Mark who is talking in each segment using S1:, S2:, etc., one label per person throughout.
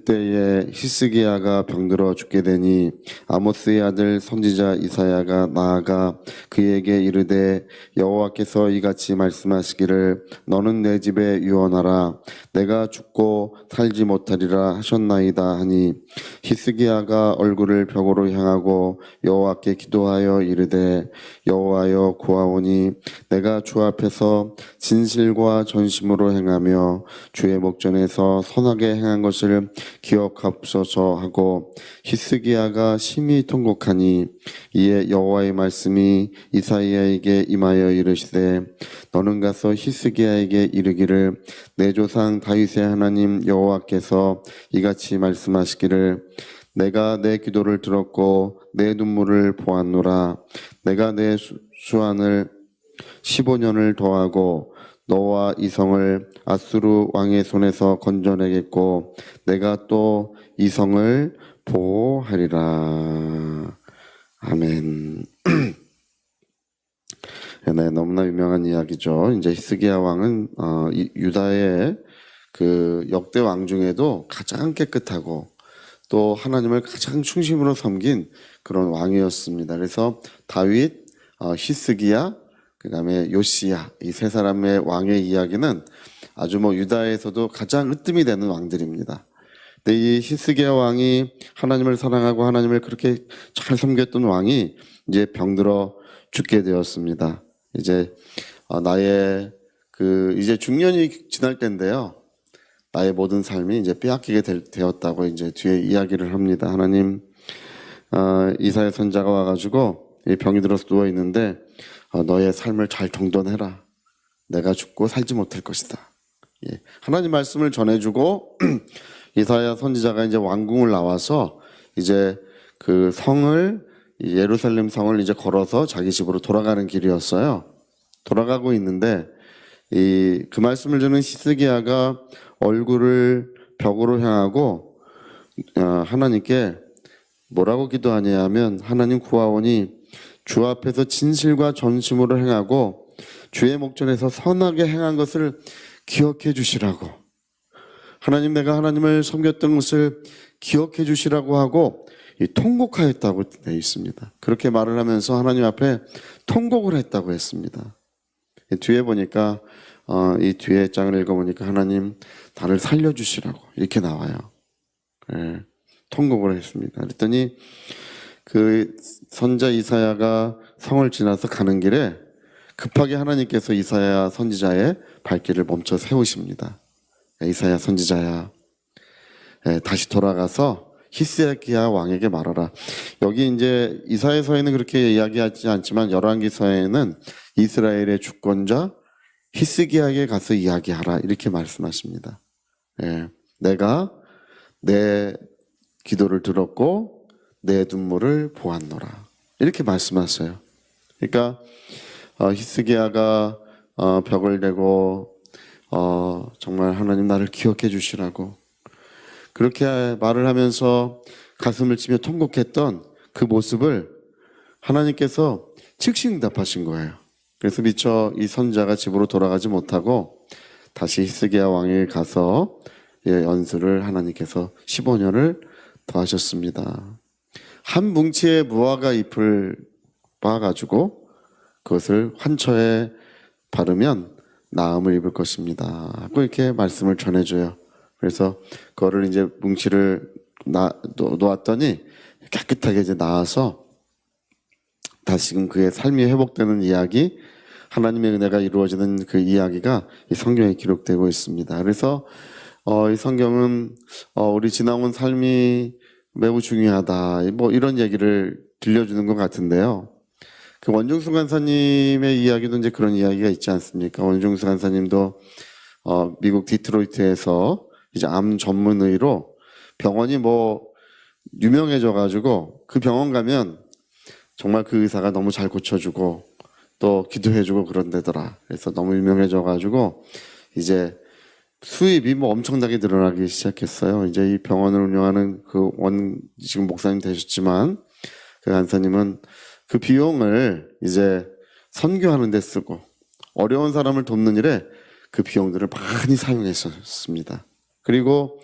S1: 그때에 히스기야가 병들어 죽게 되니 아모스의 아들 선지자 이사야가 나아가 그에게 이르되 여호와께서 이같이 말씀하시기를 너는 내 집에 유언하라 내가 죽고 살지 못하리라 하셨나이다 하니 히스기야가 얼굴을 벽으로 향하고 여호와께 기도하여 이르되 여호와여 구하오니 내가 주 앞에서 진실과 전심으로 행하며 주의 목전에서 선하게 행한 것을 기억하옵소서 하고 히스기야가 심히 통곡하니 이에 여호와의 말씀이 이사야에게 임하여 이르시되 너는 가서 히스기야에게 이르기를 내 조상 다윗의 하나님 여호와께서 이같이 말씀하시기를 내가 내 기도를 들었고 내 눈물을 보았노라 내가 내 수완을 15년을 더하고 너와 이 성을 아수르 왕의 손에서 건져내겠고 내가 또 이 성을 보호하리라. 아멘. 네, 너무나 유명한 이야기죠. 이제 히스기야 왕은 유다의 그 역대 왕 중에도 가장 깨끗하고 또 하나님을 가장 중심으로 섬긴 그런 왕이었습니다. 그래서 다윗, 히스기야, 그다음에 요시야 이 세 사람의 왕의 이야기는 아주 유다에서도 가장 으뜸이 되는 왕들입니다. 근데 이 히스기야 왕이 하나님을 사랑하고 하나님을 그렇게 잘 섬겼던 왕이 이제 병들어 죽게 되었습니다. 이제 나의 이제 중년이 지날 때인데요. 나의 모든 삶이 이제 빼앗기게 되었다고 이제 뒤에 이야기를 합니다. 하나님 이사야 선자가 와가지고 이 병이 들어서 누워 있는데 너의 삶을 잘 정돈해라. 내가 죽고 살지 못할 것이다. 예. 하나님 말씀을 전해주고 이사야 선지자가 이제 왕궁을 나와서 이제 그 성을 예루살렘 성을 이제 걸어서 자기 집으로 돌아가는 길이었어요. 돌아가고 있는데 그 말씀을 주는 히스기야가 얼굴을 벽으로 향하고 하나님께 뭐라고 기도하냐면 하나님 구하오니 주 앞에서 진실과 전심으로 행하고 주의 목전에서 선하게 행한 것을 기억해 주시라고 하나님 내가 하나님을 섬겼던 것을 기억해 주시라고 하고 통곡하였다고 되어 있습니다. 그렇게 말을 하면서 하나님 앞에 통곡을 했다고 했습니다. 뒤에 보니까 이 뒤에 장을 읽어보니까 하나님 나를 살려주시라고 이렇게 나와요. 네, 통곡을 했습니다. 그랬더니 그 선자 이사야가 성을 지나서 가는 길에 급하게 하나님께서 이사야 선지자의 발길을 멈춰 세우십니다. 이사야 선지자야 다시 돌아가서 히스기야 왕에게 말하라. 여기 이제 이사야서에는 그렇게 이야기하지 않지만 열왕기서에는 이스라엘의 주권자 히스기야에게 가서 이야기하라 이렇게 말씀하십니다. 내가 내 기도를 들었고 내 눈물을 보았노라 이렇게 말씀하세요. 그러니까 히스기야가 벽을 대고 정말 하나님 나를 기억해 주시라고 그렇게 말을 하면서 가슴을 치며 통곡했던 그 모습을 하나님께서 즉시 응답하신 거예요. 그래서 미처 이 선자가 집으로 돌아가지 못하고 다시 히스기야 왕에 가서 연수를 하나님께서 15년을 더하셨습니다. 한 뭉치의 무화과 잎을 빻아가지고 그것을 환처에 바르면 나음을 입을 것입니다 하고 이렇게 말씀을 전해줘요. 그래서 그거를 이제 뭉치를 놓았더니 깨끗하게 이제 나와서 다시금 그의 삶이 회복되는 이야기, 하나님의 은혜가 이루어지는 그 이야기가 이 성경에 기록되고 있습니다. 그래서 이 성경은 우리 지나온 삶이 매우 중요하다 이런 얘기를 들려주는 것 같은데요. 그 원중수 간사님의 이야기도 이제 그런 이야기가 있지 않습니까? 원중수 간사님도 미국 디트로이트에서 이제 암 전문의로 병원이 유명해져가지고 그 병원 가면 정말 그 의사가 너무 잘 고쳐주고 또 기도해주고 그런 데더라. 그래서 너무 유명해져가지고 이제 수입이 엄청나게 늘어나기 시작했어요. 이제 이 병원을 운영하는 지금 목사님 되셨지만 그 간사님은 그 비용을 이제 선교하는 데 쓰고 어려운 사람을 돕는 일에 그 비용들을 많이 사용했었습니다. 그리고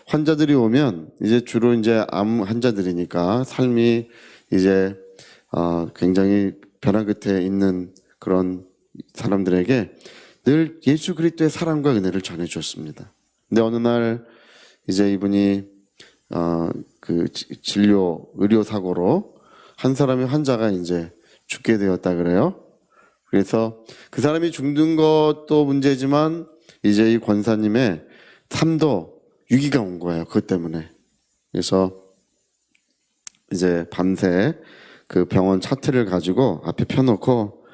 S1: 환자들이 오면 이제 주로 이제 암 환자들이니까 삶이 이제 굉장히 벼랑 끝에 있는 그런 사람들에게 늘 예수 그리스도의 사랑과 은혜를 전해 주었습니다. 근데 어느 날 이제 이분이 그 진료 의료 사고로 한 사람의 환자가 이제 죽게 되었다 그래요. 그래서 그 사람이 죽는 것도 문제지만 이제 이 권사님의 삶도 위기가 온 거예요. 그것 때문에. 그래서 이제 밤새 그 병원 차트를 가지고 앞에 펴놓고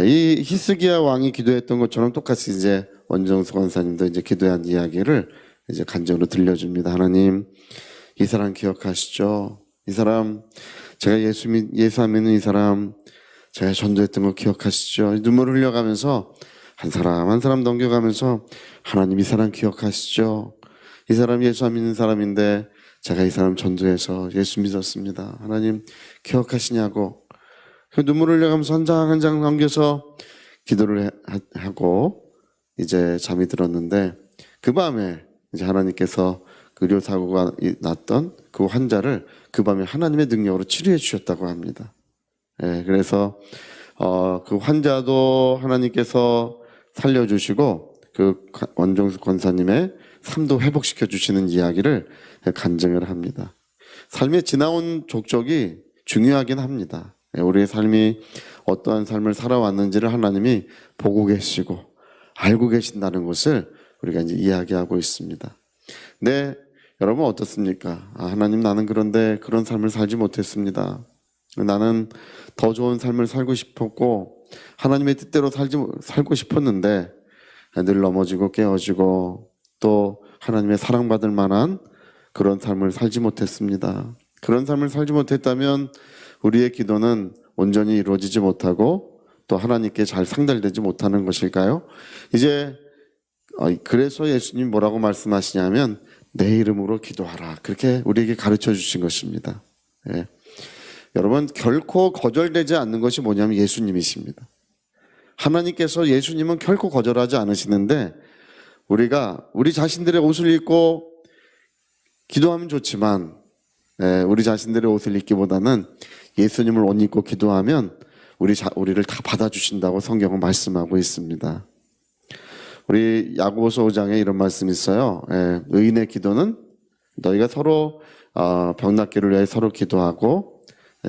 S1: 이 히스기야 왕이 기도했던 것처럼 똑같이 이제 원정수 권사님도 이제 기도한 이야기를 이제 간증으로 들려줍니다. 하나님, 이 사람 기억하시죠? 이 사람 제가 예수 믿는 이 사람 제가 전도했던 거 기억하시죠? 눈물을 흘려가면서 한 사람 넘겨가면서 하나님 이 사람 기억하시죠? 이 사람 예수 안 믿는 사람인데 제가 이 사람 전도해서 예수 믿었습니다. 하나님 기억하시냐고 눈물을 흘려가면서 한 장 한 장 넘겨서 기도를 하고 이제 잠이 들었는데 그 밤에 이제 하나님께서 그 의료사고가 났던 그 환자를 그 밤에 하나님의 능력으로 치료해 주셨다고 합니다. 예, 그래서 그 환자도 하나님께서 살려주시고 그 원종수 권사님의 삶도 회복시켜 주시는 이야기를 간증을 합니다. 삶에 지나온 족적이 중요하긴 합니다. 우리의 삶이 어떠한 삶을 살아왔는지를 하나님이 보고 계시고 알고 계신다는 것을 우리가 이제 이야기하고 있습니다. 네, 여러분 어떻습니까? 하나님 나는 그런데 그런 삶을 살지 못했습니다. 나는 더 좋은 삶을 살고 싶었고 하나님의 뜻대로 살고 싶었는데 늘 넘어지고 깨어지고 또 하나님의 사랑받을 만한 그런 삶을 살지 못했습니다. 그런 삶을 살지 못했다면 우리의 기도는 온전히 이루어지지 못하고 또 하나님께 잘 상달되지 못하는 것일까요? 이제 그래서 예수님 뭐라고 말씀하시냐면 내 이름으로 기도하라. 그렇게 우리에게 가르쳐 주신 것입니다. 예. 여러분 결코 거절되지 않는 것이 뭐냐면 예수님이십니다. 하나님께서 예수님은 결코 거절하지 않으시는데 우리가 우리 자신들의 옷을 입고 기도하면 좋지만 우리 자신들의 옷을 입기보다는 예수님을 옷 입고 기도하면 우리를 다 받아주신다고 성경은 말씀하고 있습니다. 우리 야고보서 5장에 이런 말씀이 있어요. 의인의 기도는 너희가 서로 병 낫기를 위해 서로 기도하고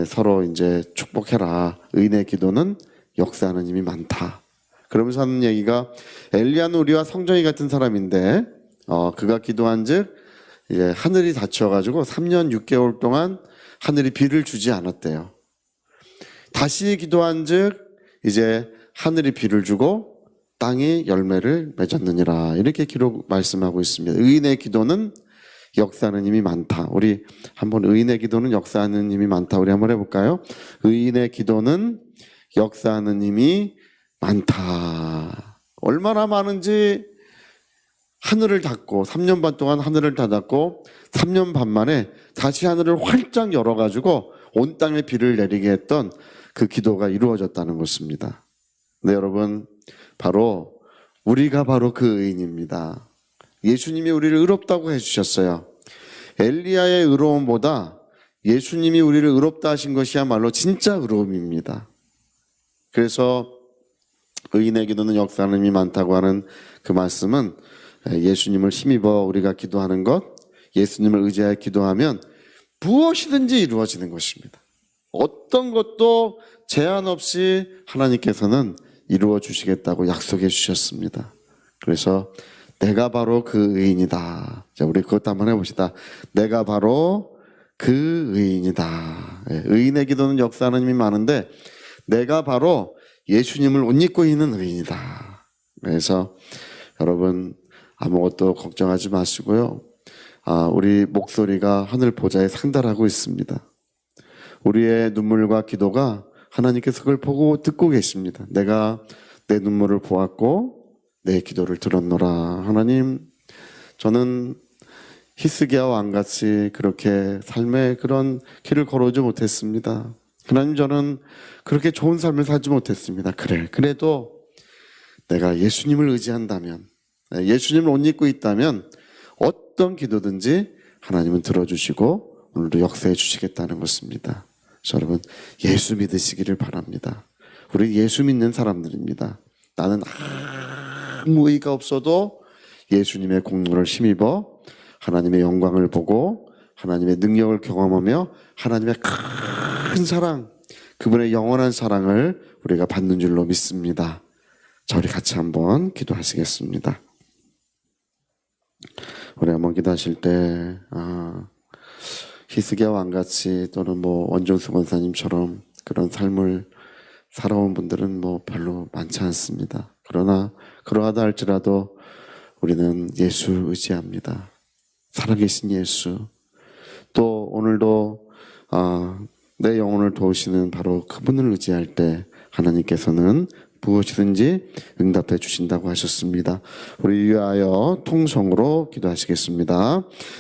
S1: 서로 이제 축복해라. 의인의 기도는 역사하는 힘이 많다. 그러면서 하는 얘기가 엘리야는 우리와 성정이 같은 사람인데 그가 기도한즉 이제 하늘이 닫혀가지고 3년 6개월 동안 하늘이 비를 주지 않았대요. 다시 기도한즉 이제 하늘이 비를 주고 땅이 열매를 맺었느니라. 이렇게 말씀하고 있습니다. 의인의 기도는 역사하는 힘이 많다. 우리 한번 의인의 기도는 역사하는 힘이 많다. 우리 한번 해볼까요? 의인의 기도는 역사하는 힘이 많다. 얼마나 많은지 하늘을 닫고 3년 반 동안 하늘을 닫았고 3년 반 만에 다시 하늘을 활짝 열어가지고 온 땅에 비를 내리게 했던 그 기도가 이루어졌다는 것입니다. 네, 여러분 우리가 바로 그 의인입니다. 예수님이 우리를 의롭다고 해주셨어요. 엘리야의 의로움보다 예수님이 우리를 의롭다 하신 것이야말로 진짜 의로움입니다. 그래서 의인의 기도는 역사하는 힘이 많다고 하는 그 말씀은 예수님을 힘입어 우리가 기도하는 것, 예수님을 의지하여 기도하면 무엇이든지 이루어지는 것입니다. 어떤 것도 제한 없이 하나님께서는 이루어 주시겠다고 약속해 주셨습니다. 그래서 내가 바로 그 의인이다. 자, 우리 그것도 한번 해봅시다. 내가 바로 그 의인이다. 의인의 기도는 역사하는 힘이 많은데 내가 바로 예수님을 옷 입고 있는 의인이다. 그래서 여러분 아무것도 걱정하지 마시고요. 우리 목소리가 하늘 보좌에 상달하고 있습니다. 우리의 눈물과 기도가 하나님께서 그걸 보고 듣고 계십니다. 내가 내 눈물을 보았고 내 기도를 들었노라. 하나님, 저는 히스기야 왕같이 그렇게 삶의 그런 길을 걸어오지 못했습니다. 하나님, 저는 그렇게 좋은 삶을 살지 못했습니다. 그래도 내가 예수님을 의지한다면, 예수님을 옷 입고 있다면 어떤 기도든지 하나님은 들어주시고 오늘도 역사해 주시겠다는 것입니다. 자, 여러분 예수 믿으시기를 바랍니다. 우리 예수 믿는 사람들입니다. 나는 아무 의의가 없어도 예수님의 공로를 힘입어 하나님의 영광을 보고 하나님의 능력을 경험하며 하나님의 큰 사랑, 그분의 영원한 사랑을 우리가 받는 줄로 믿습니다. 자, 우리 같이 한번 기도하시겠습니다. 우리 한번 기도하실 때 히스기야 왕같이 또는 원정수 권사님처럼 그런 삶을 살아온 분들은 별로 많지 않습니다. 그러나 그러하다 할지라도 우리는 예수 의지합니다. 살아계신 예수. 또 오늘도 내 영혼을 도우시는 바로 그분을 의지할 때 하나님께서는 무엇이든지 응답해 주신다고 하셨습니다. 우리 위하여 통성으로 기도하시겠습니다.